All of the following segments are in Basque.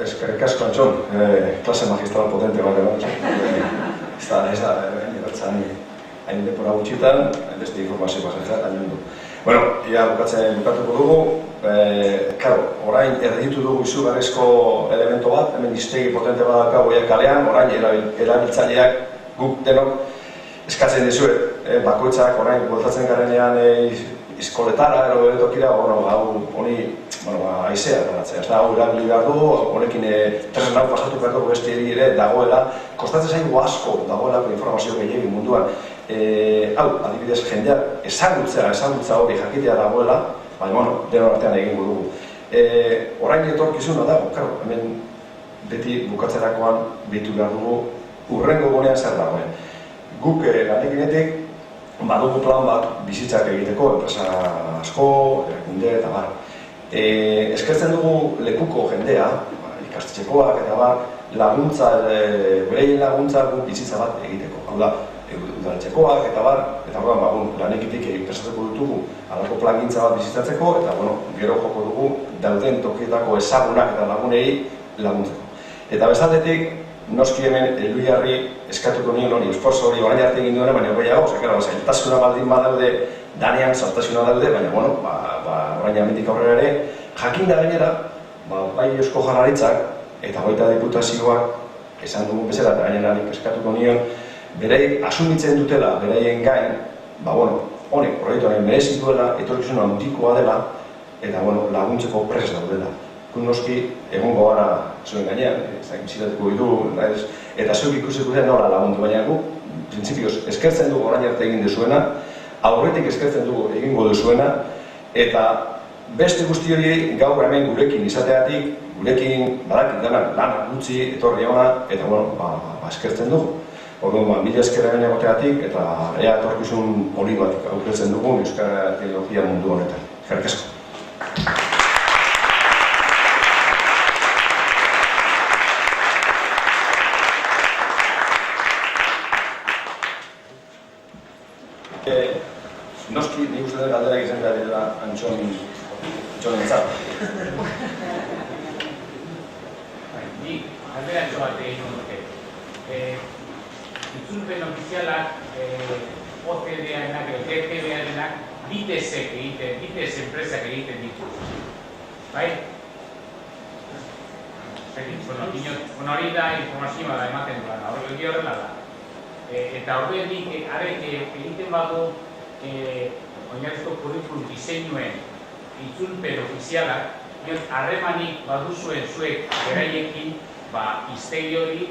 eskerrik asko, Antxon, klase magistral potente bat egon. Ez da, bertzen hain lepora gutxitan, beste informazio pasatzea, eta niondu. Bueno, ia bukatuko dugu. Karo, orain erditu dugu izugarrizko elemento bat, hemen iztegi potente bat dakago kalean, orain erabiltzaileak guk denok eskatzen dizuet, bakoitzak orain bueltatzen garenean eskoletara, tokira, honi aizea garatzea. Ez da, hau erabili behar dugu, honekin tresna hau pasatu behar dugu beste ere dagoela, kostatzen zaigu asko dagoelako informazio gehiagin munduan. Hau, adibidez, jendeak ezagutza hori jakitea dagoela, baina, denon artean egingo dugu. Orain etorkizuna dago, hemen beti bukatzerakoan bitu behar dugu, urrengo gunean zer dagoen. Guk ganekinetik, badugu plan bat bizitzak egiteko, enpresa asko, erakunde eta bar. Eskertzen dugu lekuko jendea, ikastetxekoak eta bar, bereien laguntza guk bizitza bat egiteko. Hau da, udaletxekoak eta bar, eta lanekitik prestatuko ditugu alako plangintza bat bizitzatzeko, eta gero joko dugu dauden tokietako ezagunak eta lagunei laguntzeko. Eta bestaldetik, noski hemen Elbiarri eskatuko nion hori, esforzo hori orain arte egin duena, baina gehiago, zailtasuna baldin badaude, danean zailtasuna daude, baina orain amendik aurrera ere, jakin da gainera, bai Eusko Jaurlaritzak eta baita diputazioak esan dugun bezala, eta gainera eskatuko nion, berei asumitzen dutela, bereien gain, honek proiektuaren merezi duela, etorkizuna handikoa dela, eta laguntzeko prest daudela. Noski, egongo gara zuen gainean, zidatuko ditu, eta zuek ikusiko zen nola lagundu, baina gu, printzipioz, eskertzen dugu orain arte egin duzuena, aurretik eskertzen dugu egingo duzuena, eta beste guzti hori gaur hemen gurekin izateatik, gurekin badakit denak lanak gutxi etorri ona, eta eskertzen dugu. Orduan, mila esker hemen egoteatik, eta ea etorkizun hori bat aurretzen dugu euskara teknologia mundu honetan. Eskerrik asko. Noski, nik uste dut galderak izan behar dira Antxon entzat. Nik, galderatxo bat egin nuke. Itzulpen ofizialak, OCDE-arenak edo TTB-arenak BITES enpresak egiten ditu. Bai? Hori da informazioa da ematen duena, hori horrela da. Eta horrenik, arek egiten badu oinarrizko kurrikulum diseinuen itzulpen ofizialak, harremanik baduzuen zuek beraiekin hiztegi hori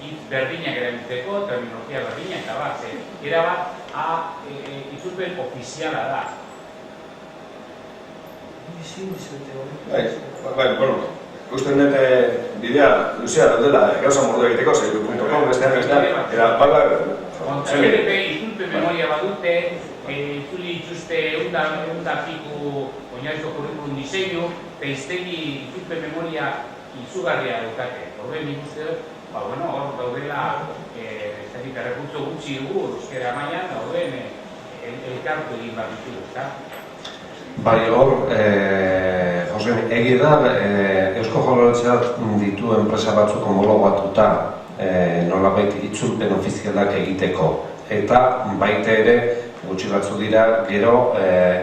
hitz berdinak erabiltzeko, terminologia berdinak eta bat, erabat itzulpen ofiziala da. Uste dut bidea luzea daudela gauza mordu egiteko, zeiru.com, bestean, Kontzerrepe itzulpen memoria badute, itzuli itxuste egundapiku oinarrizko kurrikulum diseinu, eta hiztegi itzulpen memoria izugarria daukate. Horren nik uste dut, hor daudela, errekurtso gutxi dugu, euskera mailan, dauden elkartu egin bat ditugu, ezta? Bai, hor, egi da, Eusko Jaurlaritzak ditu enpresa batzuk homologatuta nolabait itzulpen ofizialak egiteko. Eta baita ere, gutxi batzu dira, gero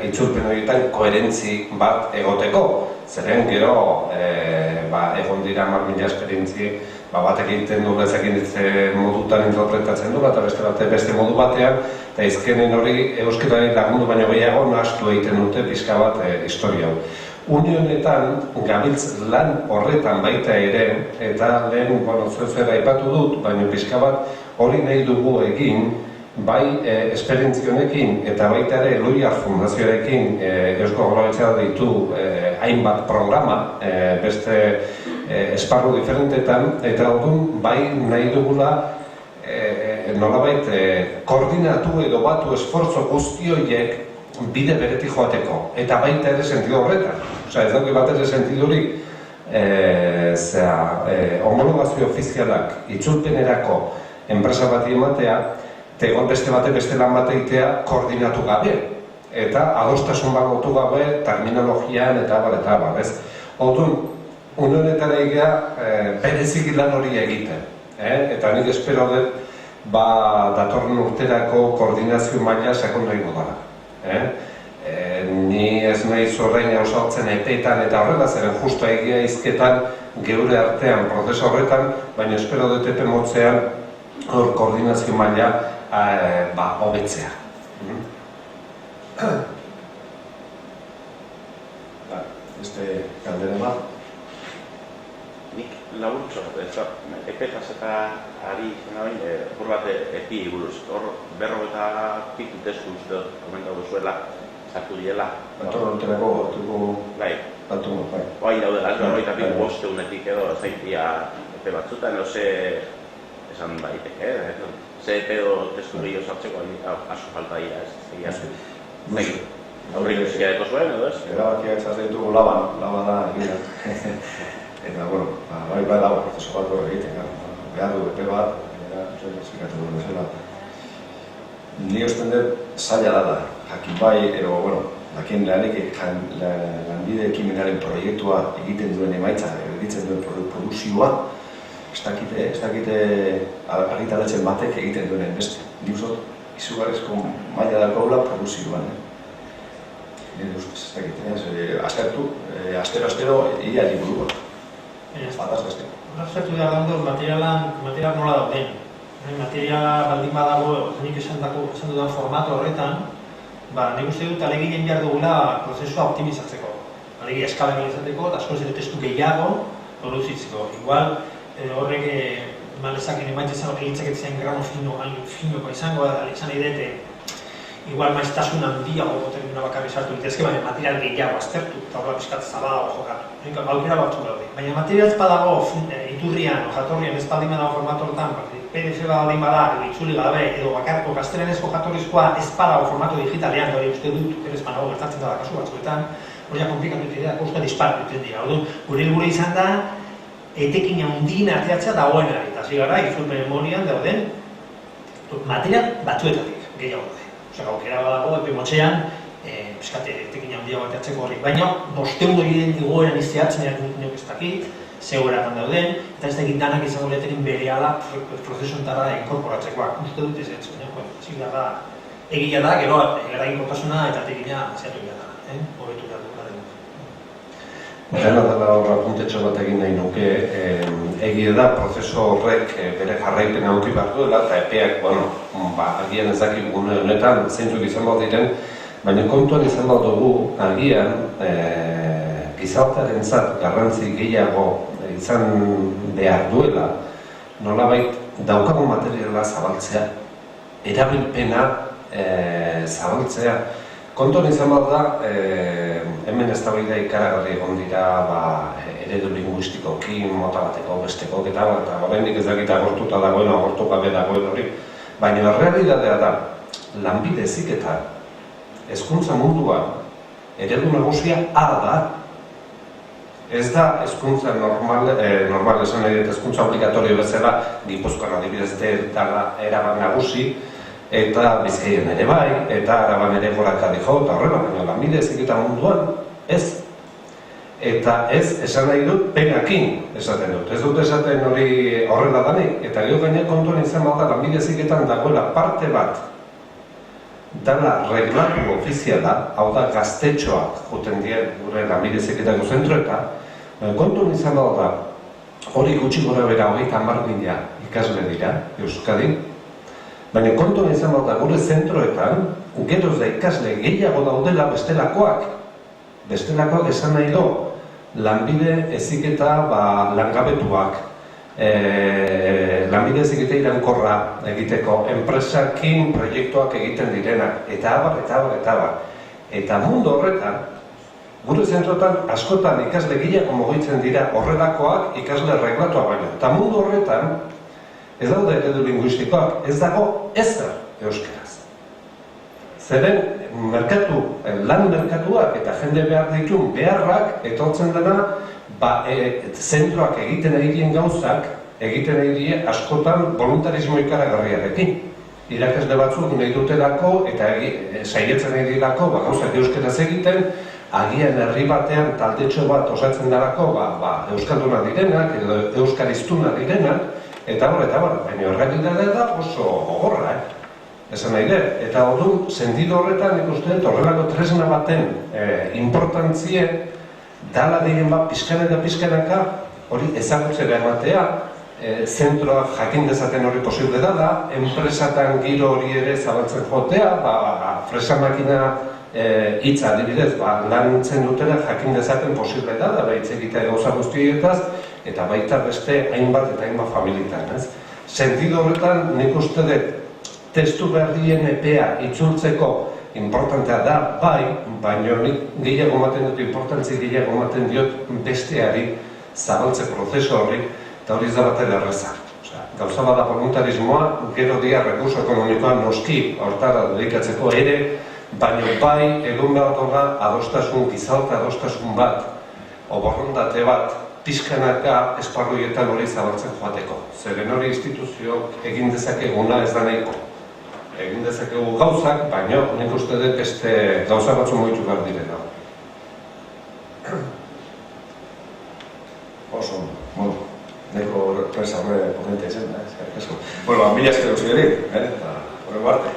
itzulpen horietan koherentzi bat egoteko. Zeren gero, egon dira 10.000 esperientzi, batek egiten du, ezakinditze modutan interpretatzen du, eta beste modu batean, eta izkenen hori euskerari lagundu baino gehiago nahastu egiten dute pixka bat historia. Unionetan, gabiltz lan horretan baita ere, eta lehen, zuezera aipatu dut, baina pixka bat hori nahi dugu egin, bai esperientzionekin eta baita ere Eloiar Fundazioarekin Eusko Jaurlaritzak ditu hainbat programa beste esparru diferentetan, eta orduan bai nahi dugula nolabait koordinatu edo batu esfortzo guzti horiek bide beretik joateko, eta baita ere sentido horretan. Ez dauki bat ere sentidurik homologazio ofizialak itzulpenerako enpresa bati ematea, tegon beste lan bat egitea koordinatu gabe, eta adostasun bat lotu gabe terminologian eta bar, ez? Orduan, honetan egia berezik lan hori egiten. Eta nik espero dut, datorren urterako koordinazio maila sakon nahi dela. Ni ez nahi zorreina osaltzen epeetan eta horrela, zeren justu egia izketan geure artean prozesu horretan, baina espero dut epe motzean hor koordinazio maila hobetzea. Beste galderen bat? Nik laburtxo, epetaz eta ari izan da bain, hor bat epi buruz. Hor berrogeta pitu testu uste komentatu zuela, sartu diela. Bator urterako batuko... Bai. Batuko, bai. Bai, daude, berrogeita pitu bosteunetik edo zaitia epe batzutan, edo ze esan baiteke, ze epedo testu gehiago sartzeko asko falta dira, ez? Zegi. Aurrik euskia deko zuen, edo ez? Erabakiak zaz ditugu laban da egiten. Eta, bueno, bai dago, prozesu bat egiten, behar du epe bat, zikatu duen bezala. Ni usten dut zaila da, jakin bai, ero, bueno, dakien lanbide ekimenaren proiektua egiten duen emaitza, egiten duen produzioa, ez dakite argitaratzen batek egiten duen beste. Ni usot, izugarrizko maila dagoela produzioan. Nire ustez, ez dakite, aztertu, astero, ia liburua. Bataz beste. Aztertu behar dago material nola dauden. Materiala baldin badago, nik esan dudan formato horretan, nik uste dut aleginen behar dugula prozesua optimizatzeko. Alegia eskalan izateko, eta asko ez testu gehiago produzitzeko. Igual, horrek malezaken emaitza egitzaketzen grano finoko izango, izan edete, igual maiztasun handiago goteruna bakarri sartu ditezke, baina material gehiago aztertu, eta horrela piskat zabalago jokatu. Aukera batzuk daude. Baina material ez badago iturrian, jatorrian ez baldin badago formato horretan, PDF baldin bada, itzuli gabe, edo bakarko gaztelenezko jatorrizkoa ez badago formato digitalean, hori uste dut, ez banago gertatzen da kasu batzuetan, hori komplikatu dira, uste disparatu duten dira. Gure helburua izan da, etekin handien arteatzea dagoena, eta hasi gara, itzulpen memorian dauden material batzuetatik gehiago daude. Aukera badago, epe motxean, etekin handia bat atzeko horrik. Baina, 500 egiten igoeran izteatzen erak ez dakit, zegoerakan dauden, eta ez dakit danak izango lehetekin berehala prozesuntara inkorporatzekoak. Uste dut ez ez, egia da, gero, eraginkortasuna eta etekina zeatu behar da, hobetu behar dut. Dena dela horra puntetxo bat egin nahi nuke, egia da prozesu horrek bere jarraipen auki behar duela, eta epeak, agian ez dakik gune honetan, zeintzuk izan bat diren, baina kontuan izan bat dugu, agian, gizartearen zat garrantzi gehiago izan behar duela, nolabait daukagun materiala zabaltzea, erabilpena zabaltzea. Kontuan izan bat da, hemen eztabaida ikaragarri egon dira eredu linguistikoki, mota bateko, besteko, eta oraindik ez dakit agortuta dagoen, agortu gabe dagoen hori. Baina errealitatea da, lanbide heziketan, hezkuntza munduan, eredu nagusia A da. Ez da hezkuntza normal esan nahi dut, hezkuntza obligatorio bezala, Gipuzkoan adibidez dela erabat nagusi, eta Bizkaian ere bai, eta Araban ere goraka dijo, eta horrela, baina lanbide heziketan munduan, ez. Eta ez, esan nahi dut, penakin esaten dut. Ez dut esaten hori horrela danik, eta gero gainek kontuan izan bada lanbide heziketan dagoela parte bat dala reglatu ofiziala, hau da gaztetxoak joten dien gure lanbide heziketako zentroetan, kontuan izan bada hori gutxi gora bera 30.000 ikasle dira, Euskadin, baina kontuan izan bada gure zentroetan, geroz da ikasle gehiago daudela bestelakoak. Bestelakoak esan nahi do, lanbide heziketa langabetuak, lanbide heziketa irankorra egiteko, enpresakin proiektuak egiten direnak, eta abar. Eta mundu horretan, gure zentroetan askotan ikasle gehiago mugitzen dira horrelakoak ikasle reglatuak baino. Eta mundu horretan, ez daude eredu linguistikoak, ez dago ezer euskaraz. Zeren, lan merkatuak eta jende behar ditun beharrak etortzen dena, zentroak egiten ari dien gauzak, egiten ari dien askotan voluntarismo ikaragarriarekin. Irakasle batzuk nahi dutelako eta saiatzen ari direlako gauzak euskaraz egiten, agian herri batean taldetxo bat osatzen darako, euskaldunak direnak edo euskariztunak direnak, eta baina errealitatea da oso gogorra, esan nahi dut. Eta orduan, sentido horretan ikusten horrelako tresna baten importantzie dala diren bat pizkanaka hori ezagutzera ematea, zentroak jakin dezaten hori posible dela, enpresatan giro hori ere zabaltzen jotea, fresa makina hitza adibidez, lantzen dutela jakin dezaten posible dela, hitz egitea gauza guztietaz, eta baita beste hainbat eta hainbat familietan. Sentido horretan nik uste dut testu berrien epea itzultzeko importantea da, baina nik gehiago ematen dut, importantzi gehiago ematen diot besteari zabaltze prozesu horri, eta hori ez da bat erreza. Gauza bada voluntarismoa, gero dia rekurso ekonomikoa noski hortara dedikatzeko ere, baina egun behar doga adostasun, gizarte adostasun bat, oborrondate bat, pizkanaka esparruietan hori zabaltzen joateko. Zeren hori instituzioak egin dezakeguna ez da nahiko. Egin dezakegu gauzak, baina nik uste dut beste gauza batzu moitu behar direla. Oso, neko presa horre potentea zen, eskerrik asko. Bueno, mila esker guzti hori, horrego arte.